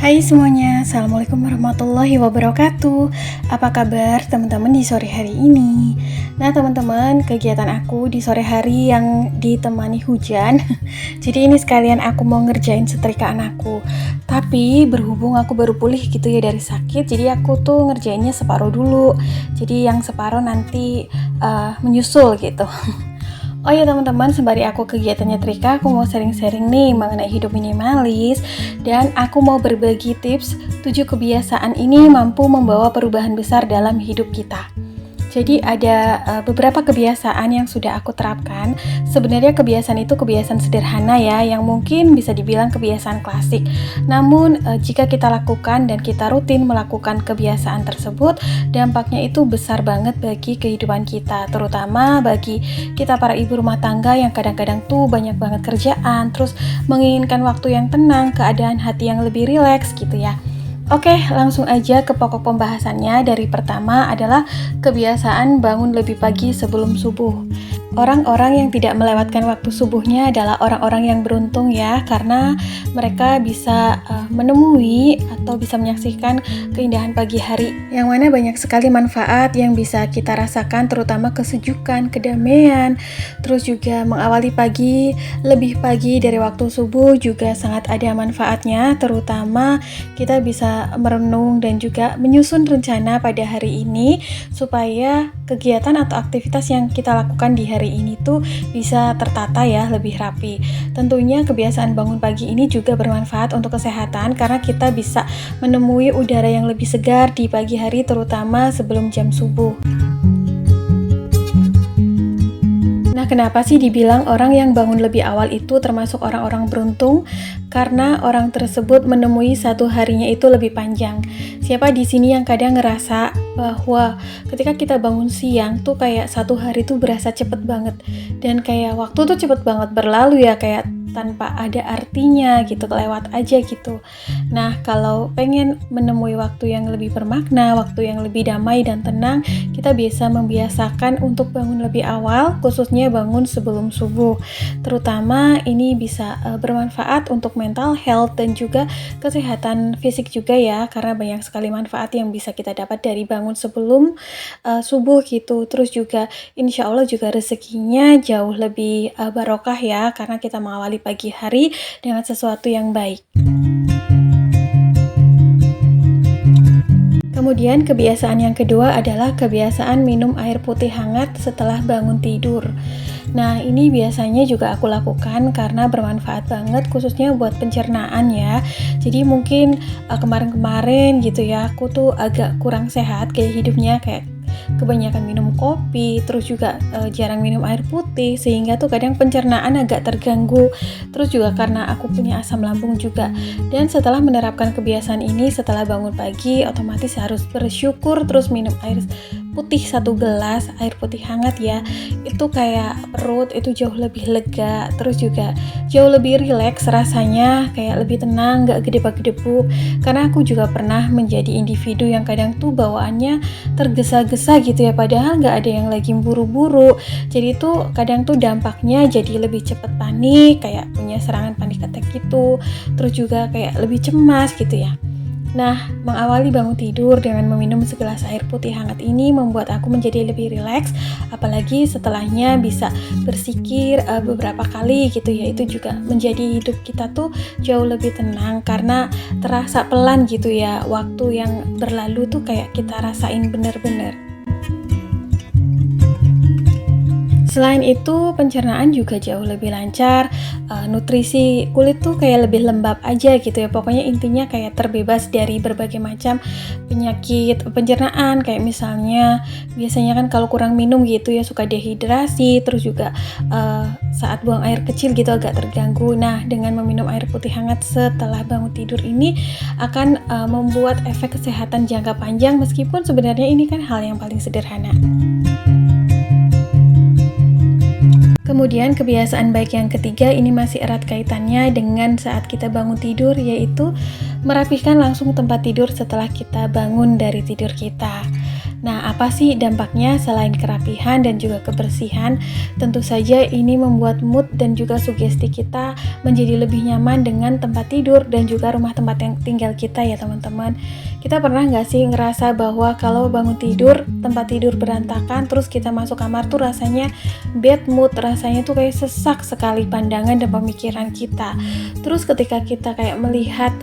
Hai semuanya, Assalamualaikum warahmatullahi wabarakatuh. Apa kabar teman-teman di sore hari ini? Nah teman-teman, kegiatan aku di sore hari yang ditemani hujan. Jadi ini sekalian aku mau ngerjain setrikaan aku. Tapi berhubung aku baru pulih gitu ya dari sakit, jadi aku tuh ngerjainnya separuh dulu. Jadi yang separuh nanti menyusul gitu. Oh ya teman-teman, sembari aku kegiatannya Trika, aku mau sharing-sharing nih mengenai hidup minimalis. Dan aku mau berbagi tips 7 kebiasaan ini mampu membawa perubahan besar dalam hidup kita. Jadi ada beberapa kebiasaan yang sudah aku terapkan. Sebenarnya kebiasaan itu kebiasaan sederhana ya, yang mungkin bisa dibilang kebiasaan klasik. Namun jika kita lakukan dan kita rutin melakukan kebiasaan tersebut, dampaknya itu besar banget bagi kehidupan kita, terutama bagi kita para ibu rumah tangga yang kadang-kadang tuh banyak banget kerjaan, terus menginginkan waktu yang tenang, keadaan hati yang lebih rileks gitu ya. Oke, langsung aja ke pokok pembahasannya. Dari pertama adalah kebiasaan bangun lebih pagi sebelum subuh. Orang-orang yang tidak melewatkan waktu subuhnya adalah orang-orang yang beruntung ya, karena mereka bisa menemui atau bisa menyaksikan keindahan pagi hari, yang mana banyak sekali manfaat yang bisa kita rasakan, terutama kesejukan, kedamaian, terus juga mengawali pagi lebih pagi dari waktu subuh juga sangat ada manfaatnya, terutama kita bisa merenung dan juga menyusun rencana pada hari ini supaya kegiatan atau aktivitas yang kita lakukan di hari ini tuh bisa tertata ya, lebih rapi. Tentunya kebiasaan bangun pagi ini juga bermanfaat untuk kesehatan karena kita bisa menemui udara yang lebih segar di pagi hari, terutama sebelum jam subuh. Nah, kenapa sih dibilang orang yang bangun lebih awal itu termasuk orang-orang beruntung? Karena orang tersebut menemui satu harinya itu lebih panjang. Siapa di sini yang kadang ngerasa bahwa ketika kita bangun siang tuh kayak satu hari tuh berasa cepet banget, dan kayak waktu tuh cepet banget berlalu ya, kayak tanpa ada artinya gitu, kelewat aja gitu. Nah, kalau pengen menemui waktu yang lebih bermakna, waktu yang lebih damai dan tenang, kita bisa membiasakan untuk bangun lebih awal, khususnya bangun sebelum subuh. Terutama ini bisa bermanfaat untuk mental health dan juga kesehatan fisik juga ya, karena banyak sekali manfaat yang bisa kita dapat dari bangun sebelum subuh gitu. Terus juga insya Allah juga rezekinya jauh lebih barokah ya, karena kita mengawali pagi hari dengan sesuatu yang baik. Kemudian kebiasaan yang kedua adalah kebiasaan minum air putih hangat setelah bangun tidur. Nah, ini biasanya juga aku lakukan karena bermanfaat banget khususnya buat pencernaan ya. Jadi mungkin kemarin-kemarin gitu ya, aku tuh agak kurang sehat gaya hidupnya, kayak kebanyakan minum kopi, terus juga jarang minum air putih, sehingga tuh kadang pencernaan agak terganggu. Terus juga karena aku punya asam lambung juga. Dan setelah menerapkan kebiasaan ini, setelah bangun pagi otomatis harus bersyukur, terus minum air putih 1 gelas, air putih hangat ya, itu kayak perut itu jauh lebih lega, terus juga jauh lebih rileks rasanya, kayak lebih tenang, gak gedebak-gedebuk. Karena aku juga pernah menjadi individu yang kadang tuh bawaannya tergesa-gesa gitu ya, padahal gak ada yang lagi buru-buru. Jadi tuh kadang tuh dampaknya jadi lebih cepet panik, kayak punya serangan panik attack gitu, terus juga kayak lebih cemas gitu ya. Nah, mengawali bangun tidur dengan meminum segelas air putih hangat ini membuat aku menjadi lebih rileks, apalagi setelahnya bisa bersikir beberapa kali gitu ya. Itu juga menjadi hidup kita tuh jauh lebih tenang karena terasa pelan gitu ya. Waktu yang berlalu tuh kayak kita rasain bener-bener. Selain itu, pencernaan juga jauh lebih lancar, nutrisi kulit tuh kayak lebih lembab aja gitu ya. Pokoknya intinya kayak terbebas dari berbagai macam penyakit pencernaan, kayak misalnya biasanya kan kalau kurang minum gitu ya suka dehidrasi, terus juga saat buang air kecil gitu agak terganggu. Nah, dengan meminum air putih hangat setelah bangun tidur ini akan membuat efek kesehatan jangka panjang, meskipun sebenarnya ini kan hal yang paling sederhana. Kemudian kebiasaan baik yang ketiga ini masih erat kaitannya dengan saat kita bangun tidur, yaitu merapihkan langsung tempat tidur setelah kita bangun dari tidur kita. Nah, apa sih dampaknya selain kerapihan dan juga kebersihan? Tentu saja ini membuat mood dan juga sugesti kita menjadi lebih nyaman dengan tempat tidur dan juga rumah tempat yang tinggal kita ya teman-teman. Kita pernah nggak sih ngerasa bahwa kalau bangun tidur, tempat tidur berantakan, terus kita masuk kamar tuh rasanya bad mood, rasanya tuh kayak sesak sekali pandangan dan pemikiran kita. Terus ketika kita kayak melihat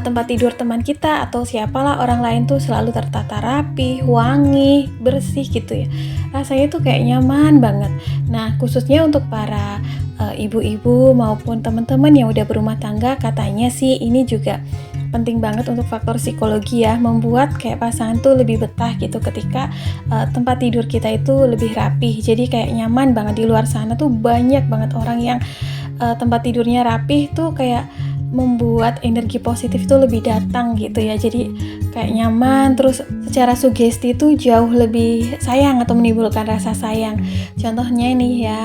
tempat tidur teman kita atau siapalah orang lain tuh selalu tertata rapi, wangi, bersih gitu ya. Rasanya tuh kayak nyaman banget. Nah, khususnya untuk para ibu-ibu maupun teman-teman yang udah berumah tangga, katanya sih ini juga penting banget untuk faktor psikologi ya, membuat kayak pasangan tuh lebih betah gitu ketika tempat tidur kita itu lebih rapih. Jadi kayak nyaman banget. Di luar sana tuh banyak banget orang yang tempat tidurnya rapih tuh kayak membuat energi positif itu lebih datang gitu ya. Jadi kayak nyaman, terus secara sugesti itu jauh lebih sayang atau menimbulkan rasa sayang. Contohnya nih ya,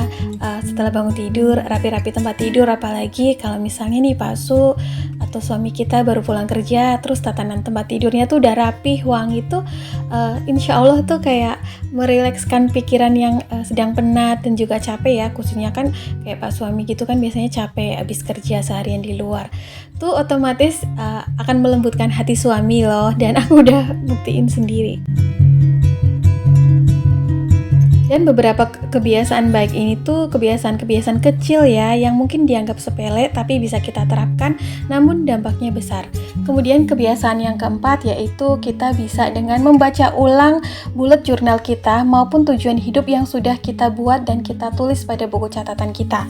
setelah bangun tidur, rapi-rapi tempat tidur, apalagi kalau misalnya nih Pak Su atau suami kita baru pulang kerja, terus tatanan tempat tidurnya tuh udah rapi, wangi tuh insya Allah tuh kayak merilekskan pikiran yang sedang penat dan juga capek ya, khususnya kan kayak Pak suami gitu kan biasanya capek abis kerja seharian di luar. Tuh otomatis akan melembutkan hati suami loh, dan aku udah buktiin sendiri. Dan beberapa kebiasaan baik ini tuh kebiasaan-kebiasaan kecil ya, yang mungkin dianggap sepele tapi bisa kita terapkan namun dampaknya besar. Kemudian kebiasaan yang keempat yaitu kita bisa dengan membaca ulang bullet jurnal kita maupun tujuan hidup yang sudah kita buat dan kita tulis pada buku catatan kita.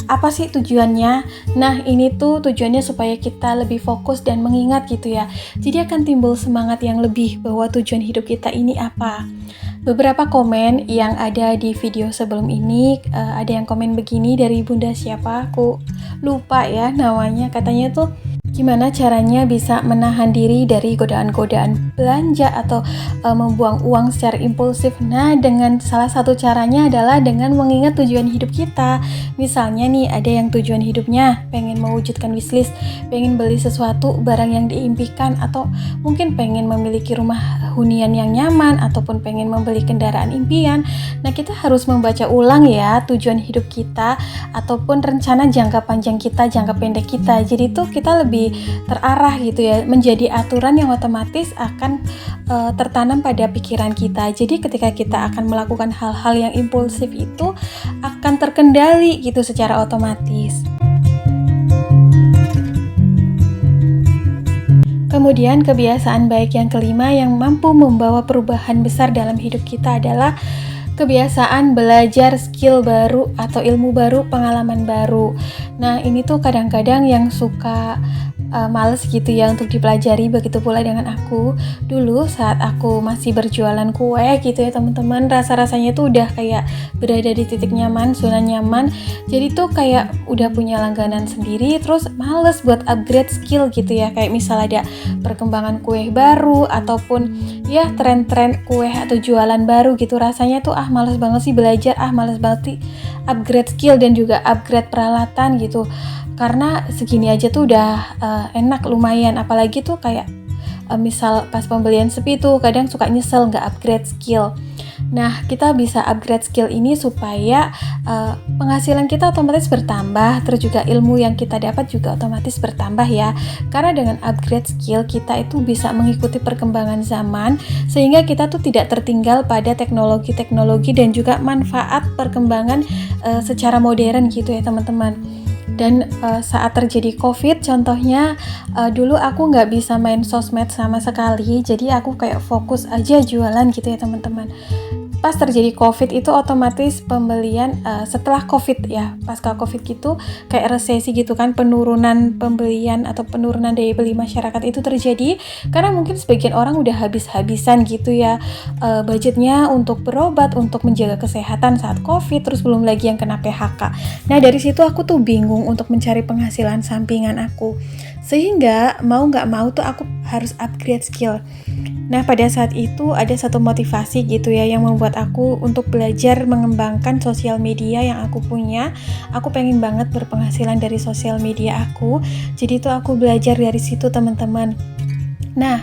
Apa sih tujuannya? Nah, ini tuh tujuannya supaya kita lebih fokus dan mengingat gitu ya. Jadi akan timbul semangat yang lebih bahwa tujuan hidup kita ini apa. Beberapa komen yang ada di video sebelum ini, ada yang komen begini dari Bunda siapa, aku lupa ya namanya, katanya tuh gimana caranya bisa menahan diri dari godaan-godaan belanja atau membuang uang secara impulsif. Nah, dengan salah satu caranya adalah dengan mengingat tujuan hidup kita. Misalnya nih, ada yang tujuan hidupnya pengen mewujudkan wishlist, pengen beli sesuatu barang yang diimpikan, atau mungkin pengen memiliki rumah hunian yang nyaman, ataupun pengen membeli kendaraan impian. Nah, kita harus membaca ulang ya tujuan hidup kita ataupun rencana jangka panjang kita, jangka pendek kita. Jadi tuh kita lebih terarah gitu ya, menjadi aturan yang otomatis akan tertanam pada pikiran kita. Jadi ketika kita akan melakukan hal-hal yang impulsif itu akan terkendali gitu secara otomatis. Kemudian kebiasaan baik yang kelima yang mampu membawa perubahan besar dalam hidup kita adalah kebiasaan belajar skill baru atau ilmu baru, pengalaman baru. Nah, ini tuh kadang-kadang yang suka males gitu ya untuk dipelajari, begitu pula dengan aku. Dulu saat aku masih berjualan kue gitu ya teman-teman, rasa-rasanya tuh udah kayak berada di titik nyaman, zona nyaman. Jadi tuh kayak udah punya langganan sendiri, terus males buat upgrade skill gitu ya. Kayak misal ada perkembangan kue baru ataupun ya tren-tren kue atau jualan baru gitu, rasanya tuh males banget sih belajar, males banget sih upgrade skill dan juga upgrade peralatan gitu. Karena segini aja tuh udah enak lumayan, apalagi tuh kayak misal pas pembelian sepi tuh kadang suka nyesel nggak upgrade skill. Nah, kita bisa upgrade skill ini supaya penghasilan kita otomatis bertambah, terus juga ilmu yang kita dapat juga otomatis bertambah ya. Karena dengan upgrade skill kita itu bisa mengikuti perkembangan zaman, sehingga kita tuh tidak tertinggal pada teknologi-teknologi dan juga manfaat perkembangan secara modern gitu ya teman-teman. Dan saat terjadi COVID, contohnya dulu aku nggak bisa main sosmed sama sekali, jadi aku kayak fokus aja jualan gitu ya teman-teman. Pas terjadi COVID itu otomatis pembelian setelah COVID ya, pasca COVID gitu kayak resesi gitu kan, penurunan pembelian atau penurunan daya beli masyarakat itu terjadi karena mungkin sebagian orang udah habis-habisan gitu ya budgetnya untuk berobat, untuk menjaga kesehatan saat COVID, terus belum lagi yang kena PHK. Nah, dari situ aku tuh bingung untuk mencari penghasilan sampingan aku, sehingga mau nggak mau tuh aku harus upgrade skill. Nah, pada saat itu ada satu motivasi gitu ya yang membuat aku untuk belajar mengembangkan sosial media yang aku punya. Aku pengen banget berpenghasilan dari sosial media aku. Jadi itu aku belajar dari situ teman-teman. Nah,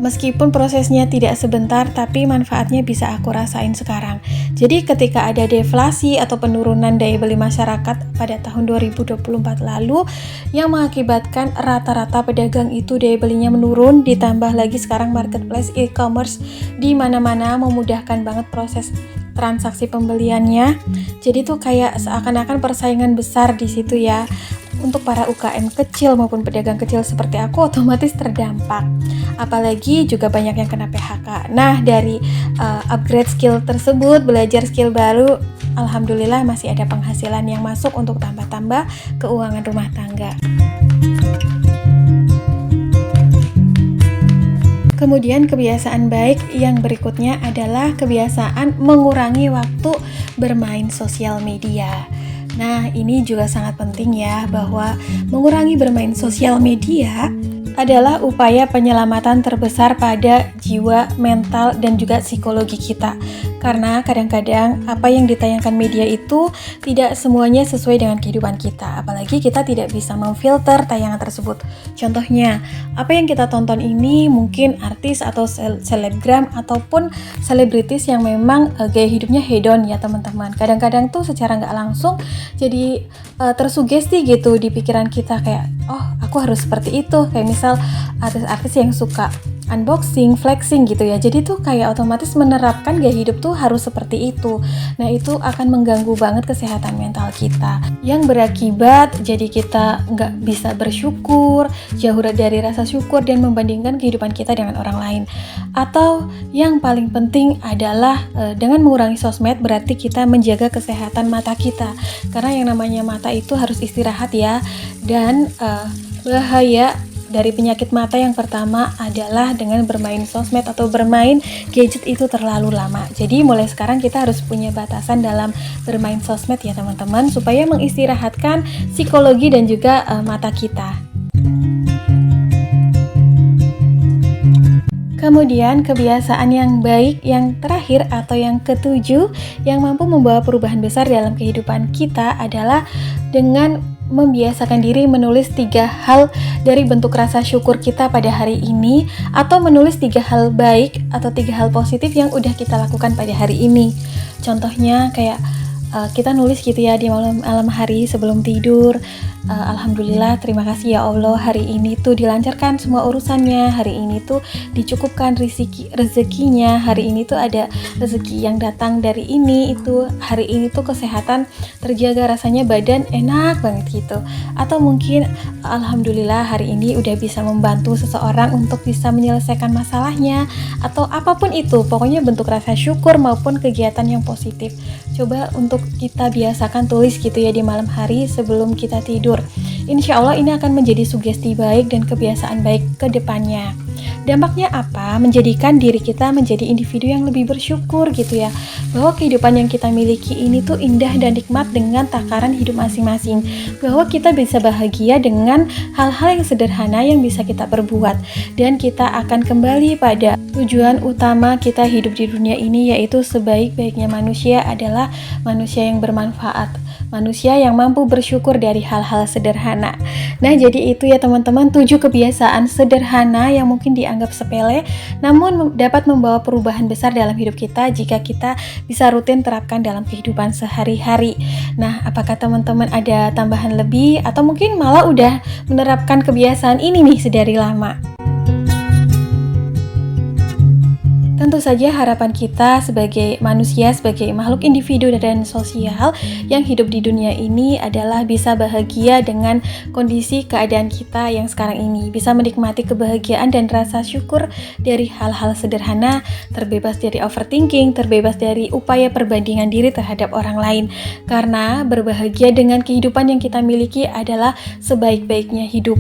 Meskipun prosesnya tidak sebentar, tapi manfaatnya bisa aku rasain sekarang. Jadi ketika ada deflasi atau penurunan daya beli masyarakat pada tahun 2024 lalu, yang mengakibatkan rata-rata pedagang itu daya belinya menurun, ditambah lagi sekarang marketplace e-commerce di mana-mana memudahkan banget proses transaksi pembeliannya. Jadi tuh kayak seakan-akan persaingan besar di situ ya. Untuk para UKM kecil maupun pedagang kecil seperti aku otomatis terdampak. Apalagi juga banyak yang kena PHK. Nah, dari upgrade skill tersebut, belajar skill baru, alhamdulillah masih ada penghasilan yang masuk untuk tambah-tambah keuangan rumah tangga. Kemudian kebiasaan baik yang berikutnya adalah kebiasaan mengurangi waktu bermain sosial media. Nah, ini juga sangat penting ya, bahwa mengurangi bermain sosial media adalah upaya penyelamatan terbesar pada jiwa, mental, dan juga psikologi kita. Karena kadang-kadang apa yang ditayangkan media itu tidak semuanya sesuai dengan kehidupan kita. Apalagi kita tidak bisa memfilter tayangan tersebut. Contohnya, apa yang kita tonton ini mungkin artis atau selebgram ataupun selebritis yang memang gaya hidupnya hedon ya teman-teman. Kadang-kadang tuh secara nggak langsung jadi tersugesti gitu di pikiran kita, kayak oh aku harus seperti itu. Kayak misal artis-artis yang suka unboxing, flexing gitu ya. Jadi tuh kayak otomatis menerapkan gaya hidup tuh harus seperti itu. Nah, itu akan mengganggu banget kesehatan mental kita, yang berakibat jadi kita nggak bisa bersyukur, jauh dari rasa syukur dan membandingkan kehidupan kita dengan orang lain. Atau yang paling penting adalah dengan mengurangi sosmed berarti kita menjaga kesehatan mata kita. Karena yang namanya mata itu harus istirahat ya. Dan bahaya dari penyakit mata yang pertama adalah dengan bermain sosmed atau bermain gadget itu terlalu lama. Jadi mulai sekarang kita harus punya batasan dalam bermain sosmed ya teman-teman, supaya mengistirahatkan psikologi dan juga mata kita. Kemudian kebiasaan yang baik yang terakhir atau yang ketujuh yang mampu membawa perubahan besar dalam kehidupan kita adalah dengan membiasakan diri menulis 3 hal dari bentuk rasa syukur kita pada hari ini, atau menulis 3 hal baik atau 3 hal positif yang udah kita lakukan pada hari ini. Contohnya kayak kita nulis gitu ya di malam hari sebelum tidur. Alhamdulillah, terima kasih ya Allah, hari ini tuh dilancarkan semua urusannya, hari ini tuh dicukupkan rezekinya, hari ini tuh ada rezeki yang datang dari ini itu, hari ini tuh kesehatan terjaga, rasanya badan enak banget gitu. Atau mungkin alhamdulillah hari ini udah bisa membantu seseorang untuk bisa menyelesaikan masalahnya, atau apapun itu, pokoknya bentuk rasa syukur maupun kegiatan yang positif. Coba untuk kita biasakan tulis gitu ya di malam hari sebelum kita tidur. Insya Allah ini akan menjadi sugesti baik dan kebiasaan baik ke depannya. Dampaknya apa? Menjadikan diri kita menjadi individu yang lebih bersyukur gitu ya, bahwa kehidupan yang kita miliki ini tuh indah dan nikmat dengan takaran hidup masing-masing, bahwa kita bisa bahagia dengan hal-hal yang sederhana yang bisa kita perbuat, dan kita akan kembali pada tujuan utama kita hidup di dunia ini, yaitu sebaik-baiknya manusia adalah manusia yang bermanfaat, manusia yang mampu bersyukur dari hal-hal sederhana. Nah, jadi itu ya teman-teman, 7 kebiasaan sederhana yang mungkin dianggap sepele, namun dapat membawa perubahan besar dalam hidup kita jika kita bisa rutin terapkan dalam kehidupan sehari-hari. Nah, apakah teman-teman ada tambahan lebih atau mungkin malah udah menerapkan kebiasaan ini nih sedari lama? Tentu saja harapan kita sebagai manusia, sebagai makhluk individu dan sosial yang hidup di dunia ini adalah bisa bahagia dengan kondisi keadaan kita yang sekarang ini, bisa menikmati kebahagiaan dan rasa syukur dari hal-hal sederhana, terbebas dari overthinking, terbebas dari upaya perbandingan diri terhadap orang lain, karena berbahagia dengan kehidupan yang kita miliki adalah sebaik-baiknya hidup.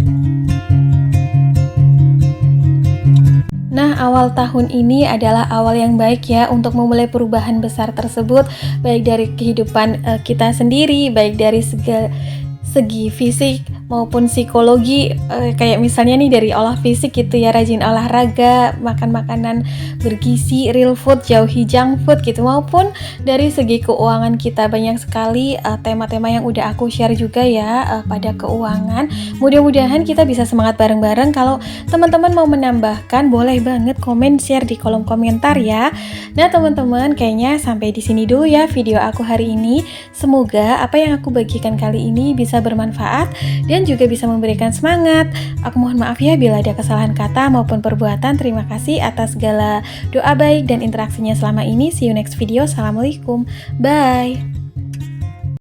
Nah, awal tahun ini adalah awal yang baik ya untuk memulai perubahan besar tersebut, baik dari kehidupan kita sendiri, baik dari segi fisik maupun psikologi, kayak misalnya nih dari olah fisik gitu ya, rajin olahraga, makan makanan bergizi, real food, jauhi junk food gitu, maupun dari segi keuangan kita banyak sekali tema-tema yang udah aku share juga ya pada keuangan. Mudah-mudahan kita bisa semangat bareng-bareng. Kalau teman-teman mau menambahkan, boleh banget komen share di kolom komentar ya. Nah teman-teman, kayaknya sampai di sini dulu ya video aku hari ini. Semoga apa yang aku bagikan kali ini bisa bermanfaat dan juga bisa memberikan semangat. Aku mohon maaf ya bila ada kesalahan kata maupun perbuatan. Terima kasih atas segala doa baik dan interaksinya selama ini. See you next video. Assalamualaikum. Bye.